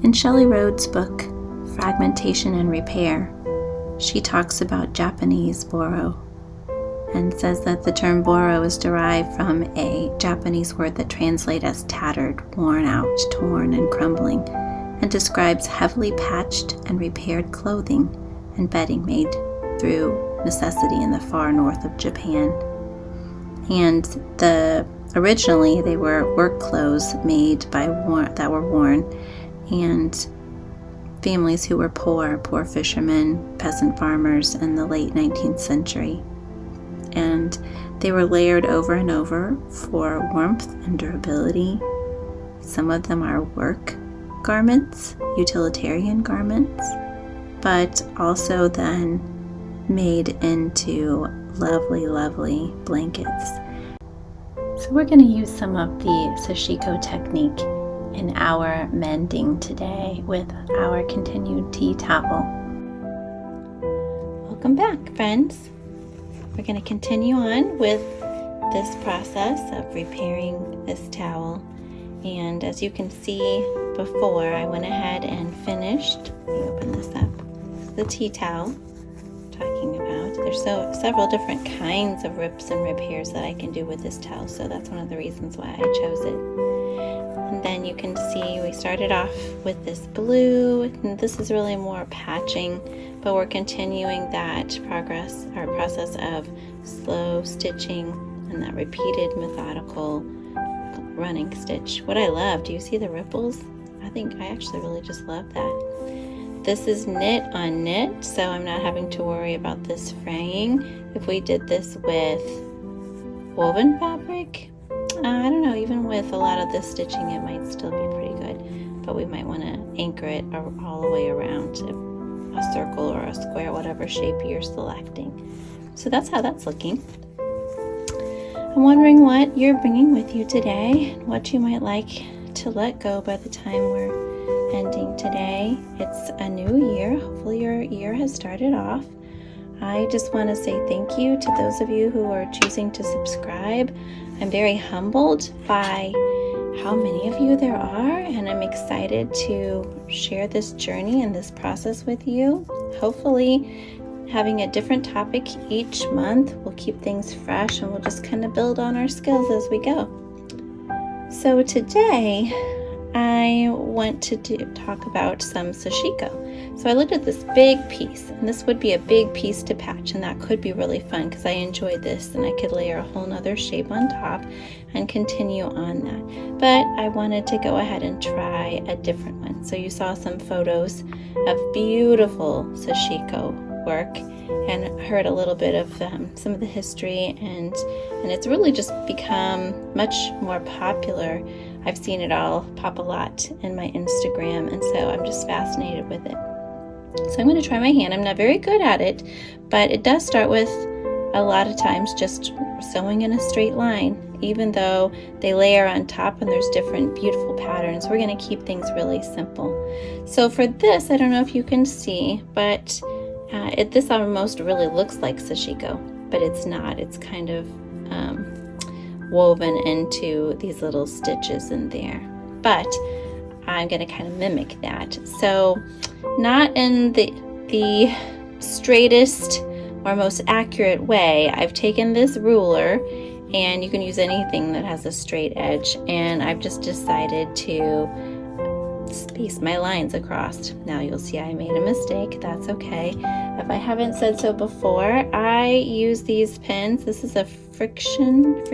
In Shelley Rhodes' book, Fragmentation and Repair, she talks about Japanese Boro and says that the term Boro is derived from a Japanese word that translates as tattered, worn out, torn, and crumbling, and describes heavily patched and repaired clothing and bedding made through necessity in the far north of Japan. And originally they were work clothes made that were worn, and families who were poor fishermen, peasant farmers in the late 19th century. And they were layered over and over for warmth and durability. Some of them are work garments, utilitarian garments, but also then made into lovely, lovely blankets. So we're going to use some of the sashiko technique in our mending today with our continued tea towel. Welcome back, friends. We're going to continue on with this process of repairing this towel. And as you can see before, I went ahead and finished, let me open this up, the tea towel I'm talking about. There's several different kinds of rips and repairs that I can do with this towel, so that's one of the reasons why I chose it. And then you can see we started off with this blue, and this is really more patching, but we're continuing that process of slow stitching and that repeated methodical running stitch. What I love, do you see the ripples? I actually really just love that. This is knit on knit, so I'm not having to worry about this fraying. If we did this with woven fabric, I don't know, even with a lot of this stitching it might still be pretty good, but we might want to anchor it all the way around a circle or a square, whatever shape you're selecting. So that's how that's looking. I'm wondering what you're bringing with you today, what you might like to let go by the time we're ending today. It's a new year. Hopefully your year has started off. I just want to say thank you to those of you who are choosing to subscribe. I'm very humbled by how many of you there are, and I'm excited to share this journey and this process with you. Hopefully having a different topic each month will keep things fresh, and we'll just kind of build on our skills as we go. So today I want to talk about some sashiko. So I looked at this big piece, and this would be a big piece to patch, and that could be really fun because I enjoyed this, and I could layer a whole nother shape on top and continue on that. But I wanted to go ahead and try a different one. So you saw some photos of beautiful sashiko work and heard a little bit of some of the history, and it's really just become much more popular. I've seen it all pop a lot in my Instagram, and so I'm just fascinated with it. So I'm going to try my hand. I'm not very good at it, but it does start with a lot of times just sewing in a straight line, even though they layer on top and there's different beautiful patterns. We're going to keep things really simple. So for this, I don't know if you can see, but this almost really looks like sashiko, but it's not. It's kind of woven into these little stitches in there, but I'm going to kind of mimic that. So not in the straightest or most accurate way. I've taken this ruler, and you can use anything that has a straight edge, and I've just decided to space my lines across. Now you'll see I made a mistake. That's okay. If I haven't said so before, I use these pens. This is a FriXion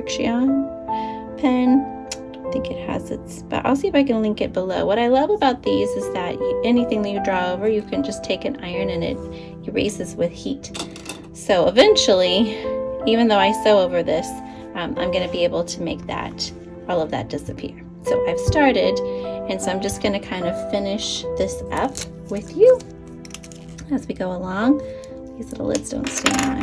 pen. I don't think it has its, but I'll see if I can link it below. What I love about these is that anything that you draw over, you can just take an iron and it erases with heat. So eventually, even though I sew over this, I'm going to be able to make all of that disappear. So I've started, and so I'm just going to kind of finish this up with you as we go along. These little lids don't stay on.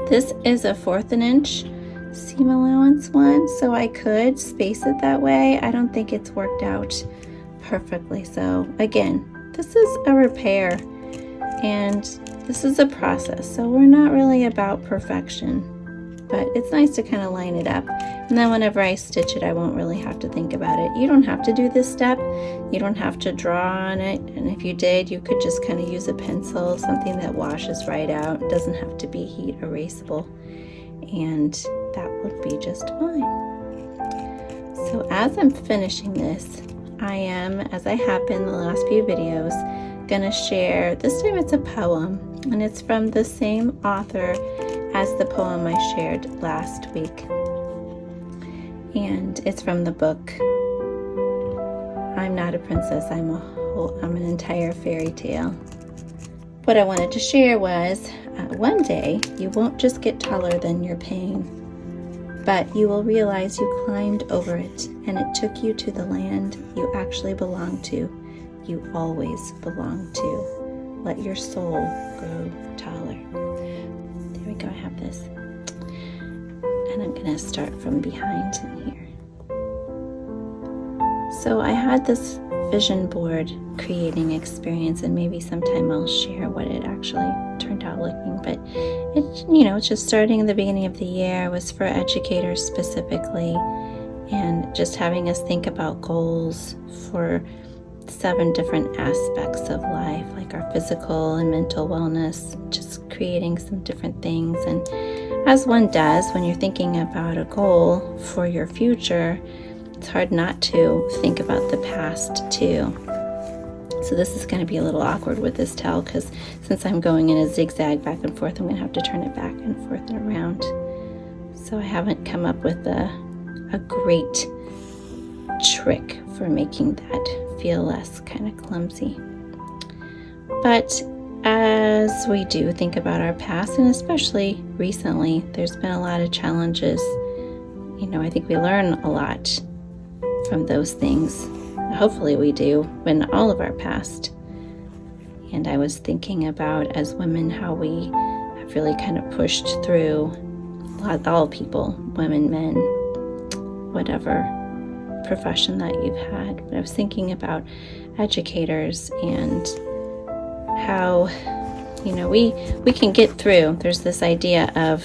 This is a 1/4 inch seam allowance one, so I could space it that way. I don't think it's worked out perfectly. So again, this is a repair, and this is a process, so we're not really about perfection. but it's nice to kind of line it up. And then whenever I stitch it, I won't really have to think about it. You don't have to do this step. You don't have to draw on it. And if you did, you could just kind of use a pencil, something that washes right out. It doesn't have to be heat erasable. And that would be just fine. So as I'm finishing this, I am, as I have been the last few videos, gonna share, this time it's a poem, and it's from the same author as the poem I shared last week. And it's from the book I'm Not a Princess, I'm an Entire Fairy Tale. What I wanted to share was, one day you won't just get taller than your pain, but you will realize you climbed over it and it took you to the land you actually belong to, you always belong to. Let your soul grow taller. There we go, I have this. And I'm gonna start from behind in here. So I had this vision board creating experience, and maybe sometime I'll share what it actually turned out looking, but it's just starting in the beginning of the year. It was for educators specifically, and just having us think about goals for 7 different aspects of life, like our physical and mental wellness, just creating some different things. And as one does when you're thinking about a goal for your future, it's hard not to think about the past too. So this is going to be a little awkward with this towel, because since I'm going in a zigzag back and forth, I'm going to have to turn it back and forth and around. So I haven't come up with a great trick for making that feel less kind of clumsy. But as we do think about our past, and especially recently, there's been a lot of challenges. I think we learn a lot from those things. Hopefully we do in all of our past. And I was thinking about, as women, how we have really kind of pushed through, all people, women, men, whatever profession that you've had. But I was thinking about educators and how, we can get through. There's this idea of,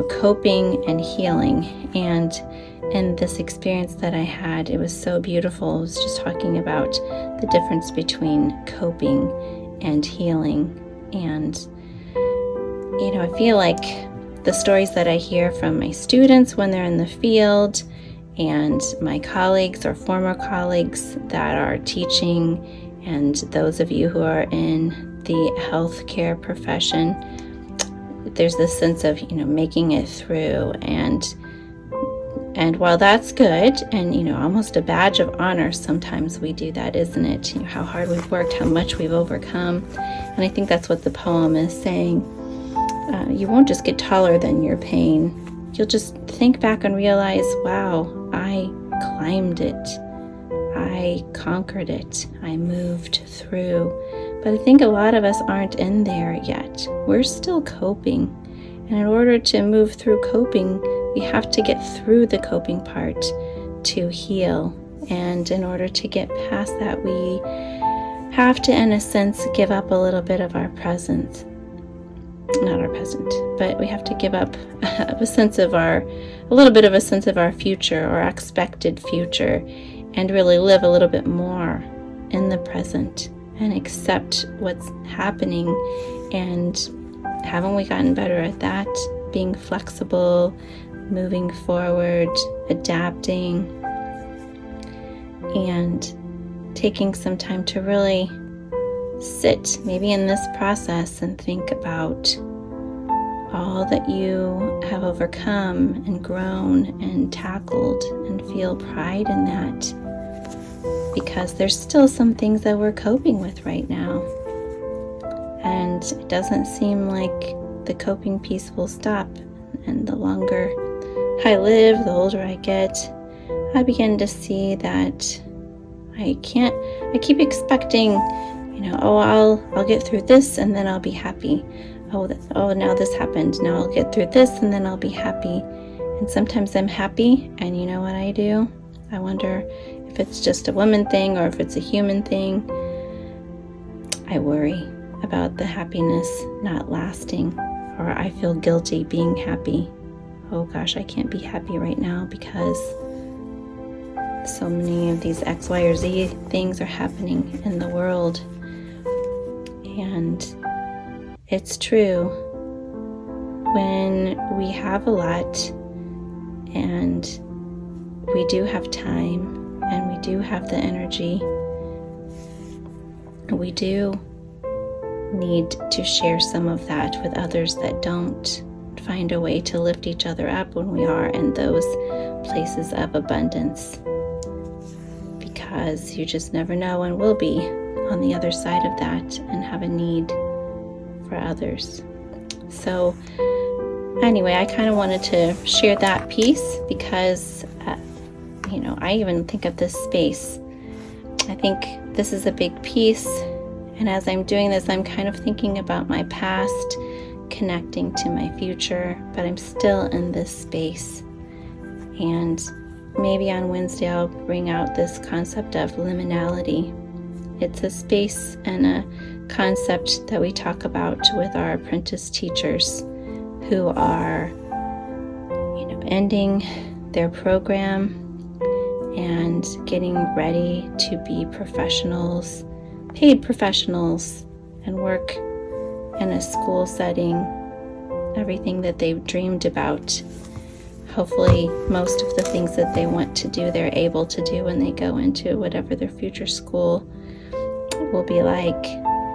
coping and healing. And in this experience that I had, it was so beautiful. I was just talking about the difference between coping and healing. And, I feel like the stories that I hear from my students when they're in the field, and my colleagues or former colleagues that are teaching, and those of you who are in the healthcare profession, there's this sense of, making it through. And while that's good, and, almost a badge of honor, sometimes we do that, isn't it? How hard we've worked, how much we've overcome. And I think that's what the poem is saying. You won't just get taller than your pain. You'll just think back and realize, wow, I climbed it. I conquered it. I moved through. But I think a lot of us aren't in there yet. We're still coping. And in order to move through coping, we have to get through the coping part to heal. And in order to get past that, we have to, in a sense, give up a little bit of our present. Not our present, but we have to give up a little bit of a sense of our future or expected future, and really live a little bit more in the present and accept what's happening. And haven't we gotten better at that? Being flexible, moving forward, adapting, and taking some time to really sit maybe in this process and think about all that you have overcome and grown and tackled, and feel pride in that, because there's still some things that we're coping with right now, and it doesn't seem like the coping piece will stop. And the longer I live, the older I get, I begin to see that I keep expecting, I'll get through this and then I'll be happy. Now this happened. Now I'll get through this and then I'll be happy. And sometimes I'm happy, and you know what I do? I wonder if it's just a woman thing or if it's a human thing. I worry about the happiness not lasting, or I feel guilty being happy. oh gosh, I can't be happy right now because so many of these X, Y, or Z things are happening in the world. And it's true. When we have a lot and we do have time and we do have the energy, we do need to share some of that with others that don't. Find a way to lift each other up when we are in those places of abundance, because you just never know when we'll be on the other side of that and have a need for others. So anyway, I kind of wanted to share that piece because I even think of this space. I think this is a big piece, and as I'm doing this, I'm kind of thinking about my past connecting to my future, but I'm still in this space. And maybe on Wednesday I'll bring out this concept of liminality. It's a space and a concept that we talk about with our apprentice teachers who are, ending their program and getting ready to be professionals, paid professionals, and work in a school setting, everything that they've dreamed about. Hopefully, most of the things that they want to do, they're able to do when they go into whatever their future school will be like.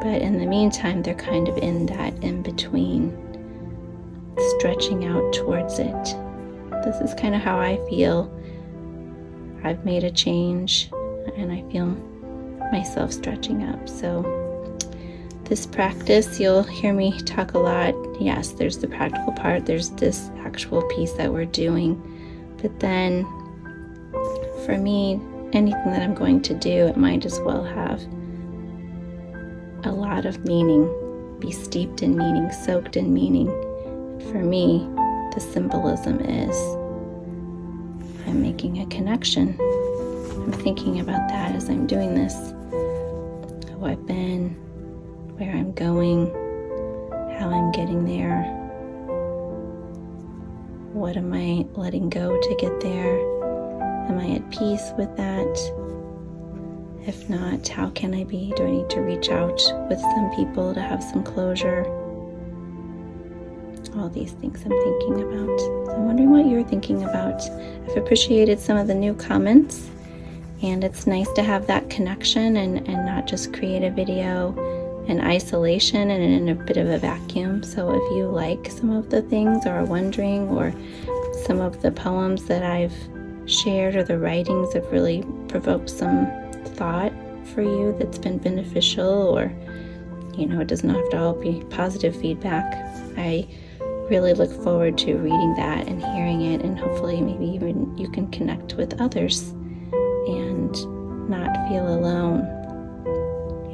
But in the meantime, they're kind of in that in-between, stretching out towards it. This is kind of how I feel. I've made a change, and I feel myself stretching up. So this practice, you'll hear me talk a lot. Yes, there's the practical part. There's this actual piece that we're doing. But then, for me, anything that I'm going to do, it might as well have a lot of meaning, be steeped in meaning, soaked in meaning. For me, the symbolism is I'm making a connection. I'm thinking about that as I'm doing this. Who I've been, where I'm going, how I'm getting there. What am I letting go to get there? Am I at peace with that? If not, how can I be? Do I need to reach out with some people to have some closure? All these things I'm thinking about. So I'm wondering what you're thinking about. I've appreciated some of the new comments, and it's nice to have that connection and not just create a video in isolation and in a bit of a vacuum. So if you like some of the things or are wondering, or some of the poems that I've shared or the writings have really provoked some thought for you that's been beneficial, or it doesn't have to all be positive feedback, I really look forward to reading that and hearing it, and hopefully maybe even you can connect with others and not feel alone,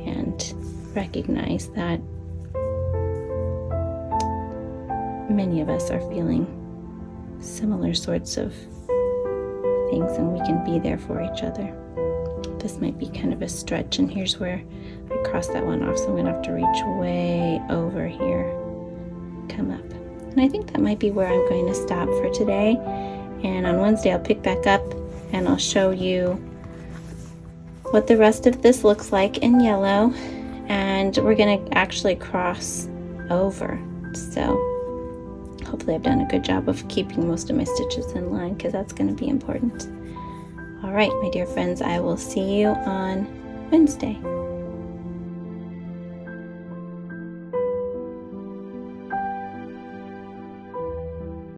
and recognize that many of us are feeling similar sorts of things, and we can be there for each other. This might be kind of a stretch, and here's where I crossed that one off, so I'm going to have to reach way over here, come up. And I think that might be where I'm going to stop for today, and on Wednesday I'll pick back up and I'll show you what the rest of this looks like in yellow, and we're going to actually cross over. So hopefully I've done a good job of keeping most of my stitches in line, because that's going to be important. All right, my dear friends, I will see you on Wednesday.